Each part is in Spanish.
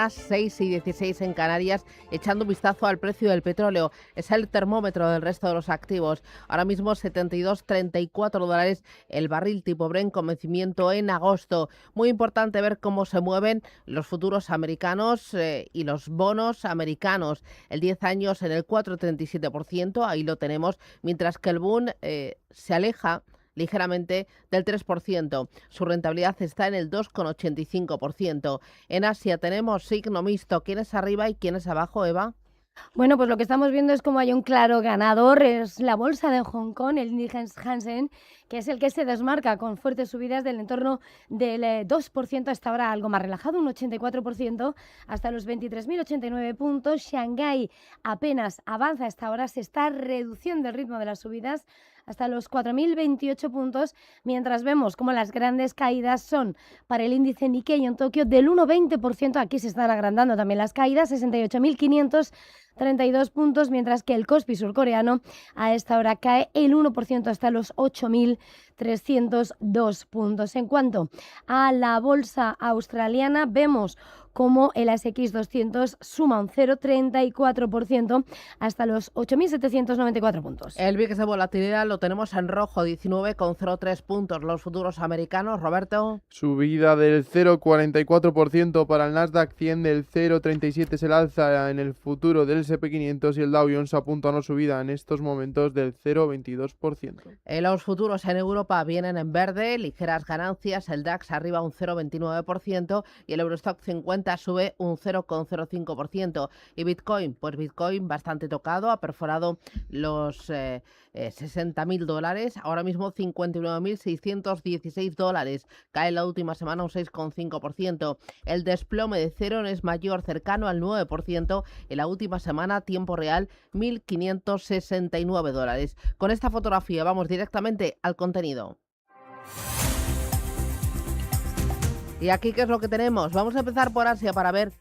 6,16 en Canarias, echando un vistazo al precio del petróleo. Es el termómetro del resto de los activos. Ahora mismo 72,34 dólares el barril tipo Brent con vencimiento en agosto. Muy importante ver cómo se mueven los futuros americanos y los bonos americanos. El 10 años en el 4,37%, ahí lo tenemos, mientras que el Bund se aleja ligeramente del 3%. Su rentabilidad está en el 2,85%. En Asia tenemos signo mixto. ¿Quién es arriba y quién es abajo, Eva? Bueno, pues lo que estamos viendo es como hay un claro ganador, es la bolsa de Hong Kong, el índice Hansen, que es el que se desmarca con fuertes subidas del entorno del 2%, hasta ahora algo más relajado, un 84%, hasta los 23.089 puntos. Shanghái apenas avanza hasta ahora, se está reduciendo el ritmo de las subidas hasta los 4.028 puntos, mientras vemos como las grandes caídas son para el índice Nikkei en Tokio del 1,20%, aquí se están agrandando también las caídas, 68.532 puntos, mientras que el Kospi surcoreano a esta hora cae el 1% hasta los 8.302 puntos. En cuanto a la bolsa australiana, vemos como el ASX 200 suma un 0,34% hasta los 8.794 puntos. El VIX de volatilidad lo tenemos en rojo, 19,03 puntos. Los futuros americanos, Roberto. Subida del 0,44% para el Nasdaq 100, del 0,37 es el alza en el futuro del SP500 y el Dow Jones apunta a una subida en estos momentos del 0,22%. Los futuros en Europa vienen en verde, ligeras ganancias, el DAX arriba un 0,29% y el Eurostock 50 sube un 0,05%. ¿Y Bitcoin? Pues Bitcoin bastante tocado, ha perforado los 60.000 dólares, ahora mismo 59.616 dólares, cae la última semana un 6,5%. El desplome de cero es mayor, cercano al 9%, en la última semana, tiempo real, 1.569 dólares. Con esta fotografía vamos directamente al contenido. Y aquí, ¿qué es lo que tenemos? Vamos a empezar por Asia para ver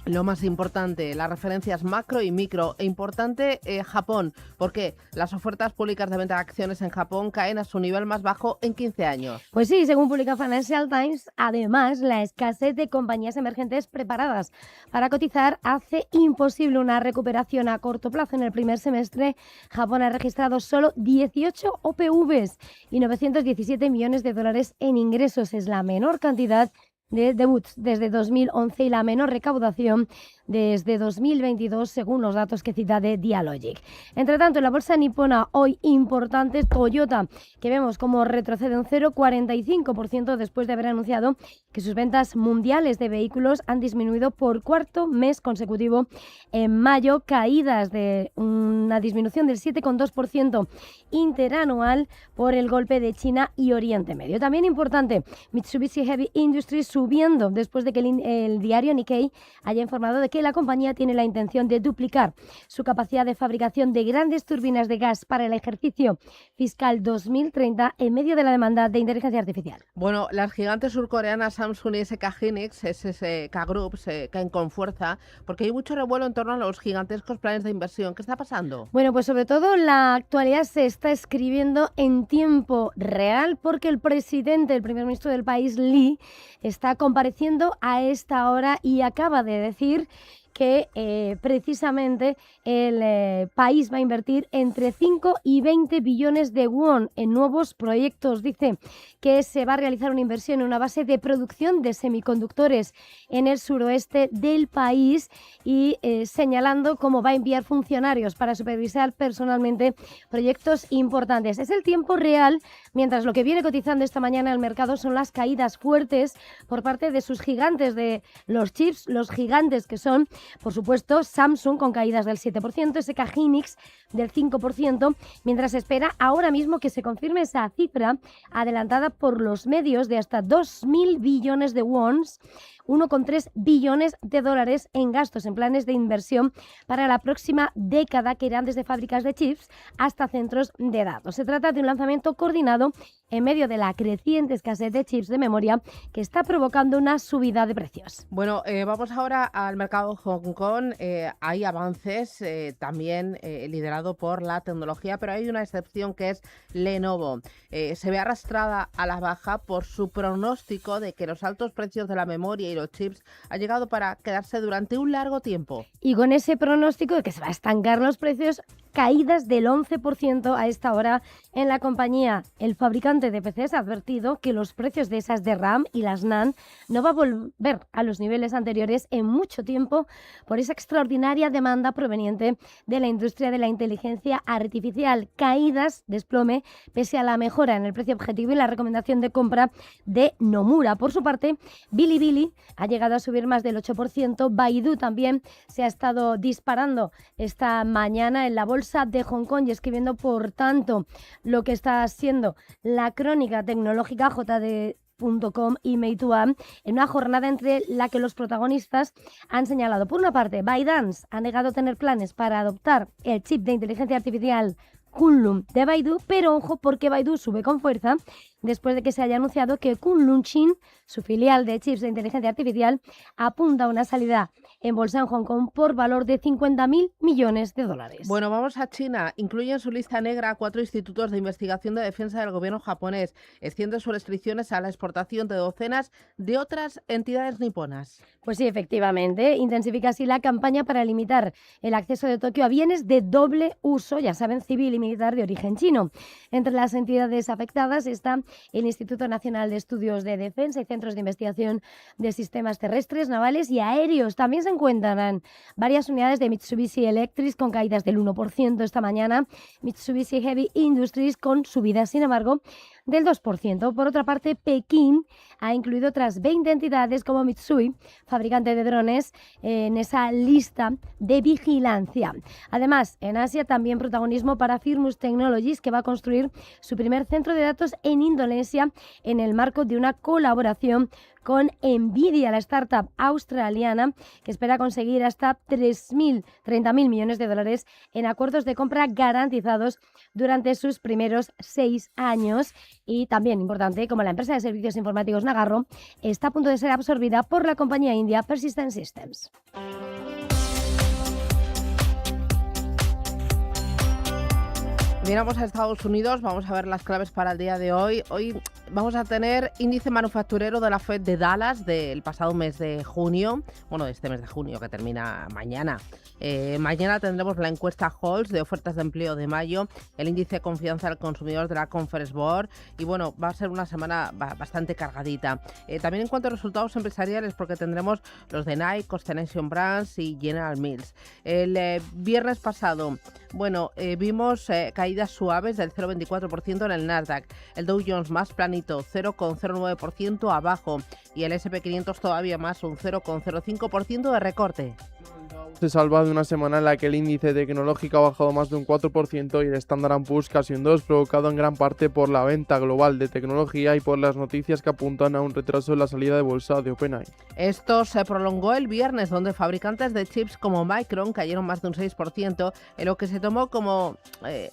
lo más importante, las referencias macro y micro. Importante Japón, porque las ofertas públicas de venta de acciones en Japón caen a su nivel más bajo en 15 años. Pues sí, según publica Financial Times, además, la escasez de compañías emergentes preparadas para cotizar hace imposible una recuperación a corto plazo. En el primer semestre, Japón ha registrado solo 18 OPVs y 917 millones de dólares en ingresos. Es la menor cantidad de debuts desde 2011 y la menor recaudación desde 2022, según los datos que cita de Dialogic. Entre tanto, en la bolsa nipona, hoy importante Toyota, que vemos como retrocede un 0,45% después de haber anunciado que sus ventas mundiales de vehículos han disminuido por cuarto mes consecutivo en mayo, caídas de una disminución del 7,2% interanual por el golpe de China y Oriente Medio. También importante, Mitsubishi Heavy Industries subiendo después de que el diario Nikkei haya informado de que la compañía tiene la intención de duplicar su capacidad de fabricación de grandes turbinas de gas para el ejercicio fiscal 2030 en medio de la demanda de inteligencia artificial. Bueno, las gigantes surcoreanas Samsung y SK Hynix, SK Group, se caen con fuerza porque hay mucho revuelo en torno a los gigantescos planes de inversión. ¿Qué está pasando? Bueno, pues sobre todo la actualidad se está escribiendo en tiempo real porque el primer ministro del país, Lee, está compareciendo a esta hora y acaba de decir que precisamente el país va a invertir entre 5 y 20 billones de won en nuevos proyectos. Dice que se va a realizar una inversión en una base de producción de semiconductores en el suroeste del país y señalando cómo va a enviar funcionarios para supervisar personalmente proyectos importantes. Es el tiempo real, mientras lo que viene cotizando esta mañana el mercado son las caídas fuertes por parte de sus gigantes de los chips, los gigantes que son, por supuesto, Samsung con caídas del 7%, SK Hynix del 5%, mientras se espera ahora mismo que se confirme esa cifra adelantada por los medios de hasta 2.000 billones de wons, 1,3 billones de dólares en gastos en planes de inversión para la próxima década, que irán desde fábricas de chips hasta centros de datos. Se trata de un lanzamiento coordinado en medio de la creciente escasez de chips de memoria que está provocando una subida de precios. Bueno, vamos ahora al mercado Hong Kong hay avances también liderado por la tecnología, pero hay una excepción que es Lenovo. Se ve arrastrada a la baja por su pronóstico de que los altos precios de la memoria y los chips han llegado para quedarse durante un largo tiempo. Y con ese pronóstico de que se va a estancar los precios, caídas del 11% a esta hora en la compañía. El fabricante de PCs ha advertido que los precios de esas de RAM y las NAND no va a volver a los niveles anteriores en mucho tiempo por esa extraordinaria demanda proveniente de la industria de la inteligencia artificial. Caídas, desplome, pese a la mejora en el precio objetivo y la recomendación de compra de Nomura. Por su parte, Bilibili ha llegado a subir más del 8%. Baidu también se ha estado disparando esta mañana en la bolsa de Hong Kong y escribiendo, por tanto, lo que está siendo la crónica tecnológica JD.com y Meituan en una jornada entre la que los protagonistas han señalado, por una parte, ByteDance ha negado tener planes para adoptar el chip de inteligencia artificial Kunlun de Baidu, pero ojo porque Baidu sube con fuerza después de que se haya anunciado que Kunlun Chin, su filial de chips de inteligencia artificial, apunta a una salida en bolsa en Hong Kong por valor de 50.000 millones de dólares. Bueno, vamos a China. Incluye en su lista negra a 4 institutos de investigación de defensa del gobierno japonés. Extiende sus restricciones a la exportación de docenas de otras entidades niponas. Pues sí, efectivamente. Intensifica así la campaña para limitar el acceso de Tokio a bienes de doble uso, ya saben, civil y militar de origen chino. Entre las entidades afectadas está el Instituto Nacional de Estudios de Defensa y centros de investigación de sistemas terrestres, navales y aéreos. También se encuentran varias unidades de Mitsubishi Electric con caídas del 1% esta mañana, Mitsubishi Heavy Industries con subidas, sin embargo, del 2%. Por otra parte, Pekín ha incluido otras 20 entidades como Mitsui, fabricante de drones, en esa lista de vigilancia. Además, en Asia también protagonismo para Firmus Technologies, que va a construir su primer centro de datos en Indonesia en el marco de una colaboración con Nvidia, la startup australiana, que espera conseguir hasta 30.000 millones de dólares en acuerdos de compra garantizados durante sus primeros 6 años. Y también importante, como la empresa de servicios informáticos Nagarro está a punto de ser absorbida por la compañía india Persistent Systems. Miramos a Estados Unidos, vamos a ver las claves para el día de hoy. Hoy vamos a tener índice manufacturero de la FED de Dallas del pasado mes de junio, bueno, de este mes de junio que termina mañana. Mañana tendremos la encuesta Halls de ofertas de empleo de mayo, el índice de confianza del consumidor de la Conference Board y bueno, va a ser una semana bastante cargadita. También en cuanto a resultados empresariales, porque tendremos los de Nike, Constellation Brands y General Mills. El viernes pasado, bueno, vimos caídas suaves del 0,24% en el Nasdaq, el Dow Jones más planito, 0,09% abajo y el S&P 500 todavía más, un 0,05% de recorte. Se salva de una semana en la que el índice tecnológico ha bajado más de un 4% y el Standard & Poor's casi un 2%, provocado en gran parte por la venta global de tecnología y por las noticias que apuntan a un retraso en la salida de bolsa de OpenAI. Esto se prolongó el viernes, donde fabricantes de chips como Micron cayeron más de un 6%, en lo que se tomó como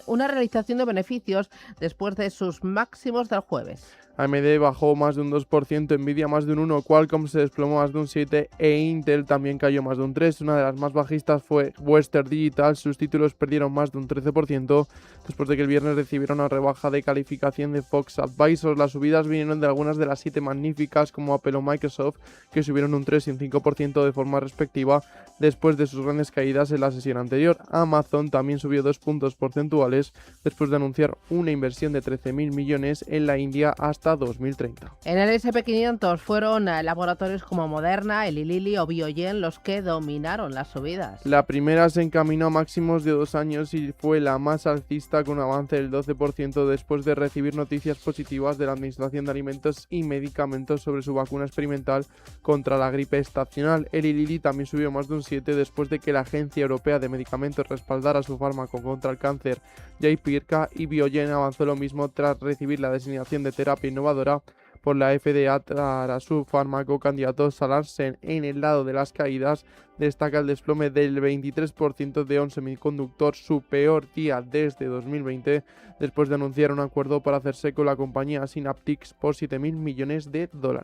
una realización de beneficios después de sus máximos del jueves. AMD bajó más de un 2%, Nvidia más de un 1%, Qualcomm se desplomó más de un 7% e Intel también cayó más de un 3%. Una de las más bajistas fue Western Digital, sus títulos perdieron más de un 13% después de que el viernes recibieron una rebaja de calificación de Fox Advisors. Las subidas vinieron de algunas de las 7 magníficas como Apple o Microsoft, que subieron un 3 y un 5% de forma respectiva después de sus grandes caídas en la sesión anterior. Amazon también subió 2 puntos porcentuales después de anunciar una inversión de 13.000 millones en la India hasta 2030. En el S&P 500 fueron laboratorios como Moderna, Eli Lilly o Biogen los que dominaron las subidas. La primera se encaminó a máximos de 2 años y fue la más alcista, con un avance del 12% después de recibir noticias positivas de la Administración de Alimentos y Medicamentos sobre su vacuna experimental contra la gripe estacional. Eli Lilly también subió más de un 7% después de que la Agencia Europea de Medicamentos respaldara su fármaco contra el cáncer Jaypirca, y Biogen avanzó lo mismo tras recibir la designación de terapia innovadora por la FDA para su fármaco candidato Salarsen. En el lado de las caídas destaca el desplome del 23% de ON Semiconductor, su peor día desde 2020, después de anunciar un acuerdo para hacerse con la compañía Synaptics por $7.000 millones.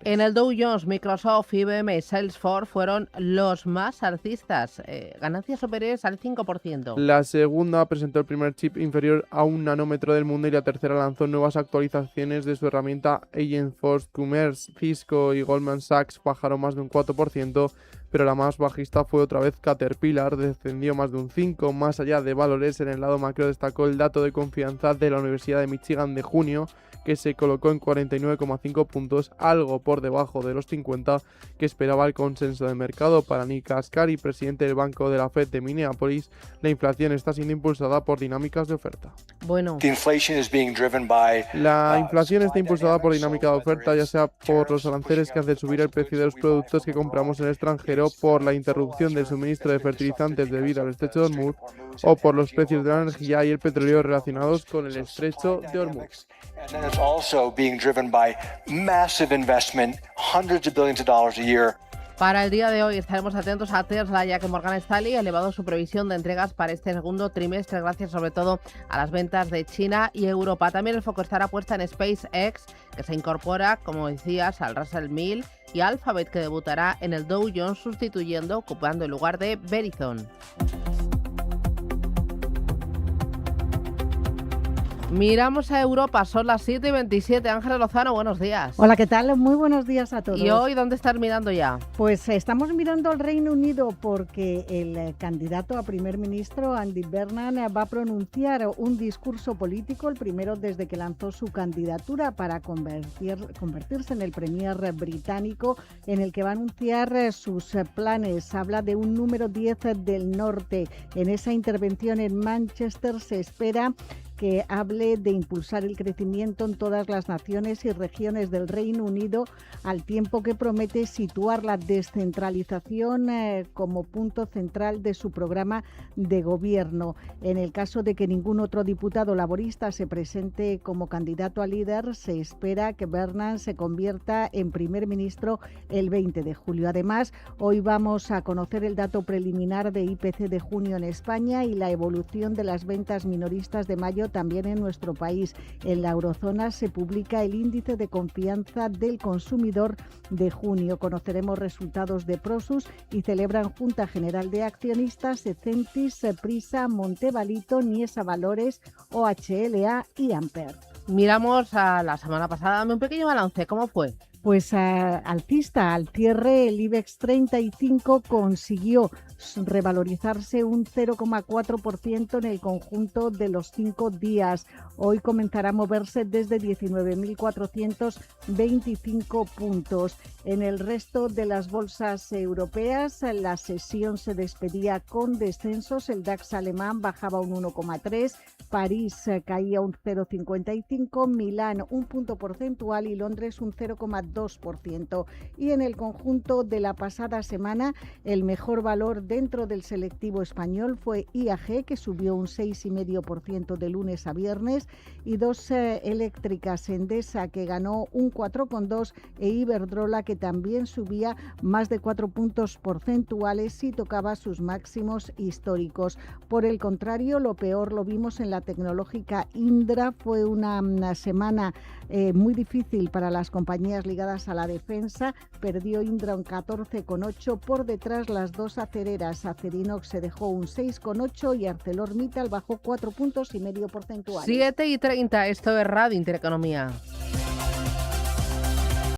En el Dow Jones, Microsoft, IBM y Salesforce fueron los más alcistas, ganancias superiores al 5%. La segunda presentó el primer chip inferior a 1 nanómetro del mundo y la tercera lanzó nuevas actualizaciones de su herramienta Agentforce Commerce. Cisco y Goldman Sachs bajaron más de un 4%, pero la más bajista fue otra vez Caterpillar, descendió más de un 5%. Más allá de valores, en el lado macro destacó el dato de confianza de la Universidad de Michigan de junio, que se colocó en 49,5 puntos, algo por debajo de los 50 que esperaba el consenso de mercado. Para Nick Ascari, presidente del Banco de la Fed de Minneapolis, la inflación está siendo impulsada por dinámicas de oferta. Bueno, La inflación está impulsada por dinámica de oferta, ya sea por los aranceles que hacen subir el precio de los productos que compramos en el extranjero, por la interrupción del suministro de fertilizantes debido al estrecho de Hormuz o por los precios de la energía y el petróleo relacionados con el estrecho de Hormuz. para el día de hoy estaremos atentos a Tesla, ya que Morgan Stanley ha elevado su previsión de entregas para este segundo trimestre, gracias sobre todo a las ventas de China y Europa. También el foco estará puesto en SpaceX, que se incorpora, como decías, al Russell 1000, y Alphabet, que debutará en el Dow Jones, ocupando el lugar de Verizon. Miramos a Europa, son las 7:27. Ángeles Lozano, buenos días. Hola, ¿qué tal? Muy buenos días a todos. ¿Y hoy dónde estás mirando ya? Pues estamos mirando al Reino Unido porque el candidato a primer ministro, Andy Burnham, va a pronunciar un discurso político, el primero desde que lanzó su candidatura para convertirse en el premier británico, en el que va a anunciar sus planes. Habla de un número 10 del norte. En esa intervención en Manchester se espera que hable de impulsar el crecimiento en todas las naciones y regiones del Reino Unido, al tiempo que promete situar la descentralización como punto central de su programa de gobierno. En el caso de que ningún otro diputado laborista se presente como candidato a líder, se espera que Burnham se convierta en primer ministro el 20 de julio. Además, hoy vamos a conocer el dato preliminar de IPC de junio en España y la evolución de las ventas minoristas de mayo también en nuestro país. En la eurozona se publica el índice de confianza del consumidor de junio. Conoceremos resultados de Prosus y celebran Junta General de Accionistas Ecentis, Prisa, Montevalito, Niesa Valores, OHLA y Amper. Miramos a la semana pasada, dame un pequeño balance, ¿cómo fue? Pues alcista, al cierre el IBEX 35 consiguió revalorizarse un 0,4% en el conjunto de los 5 días. Hoy comenzará a moverse desde 19.425 puntos. En el resto de las bolsas europeas, la sesión se despedía con descensos. El DAX alemán bajaba un 1,3%, París caía un 0,55%, Milán un punto porcentual y Londres un 0,2%. Y en el conjunto de la pasada semana, el mejor valor dentro del selectivo español fue IAG, que subió un 6,5% de lunes a viernes, y dos eléctricas, Endesa, que ganó un 4,2%, e Iberdrola, que también subía más de 4 puntos porcentuales y tocaba sus máximos históricos. Por el contrario, lo peor lo vimos en la tecnológica Indra. Fue una semana muy difícil para las compañías ligadas a la defensa. Perdió Indra un 14,8%, por detrás las dos acereras. Acerinox se dejó un 6,8% y ArcelorMittal bajó 4,5 puntos porcentuales. 7:30, esto es Radio Intereconomía.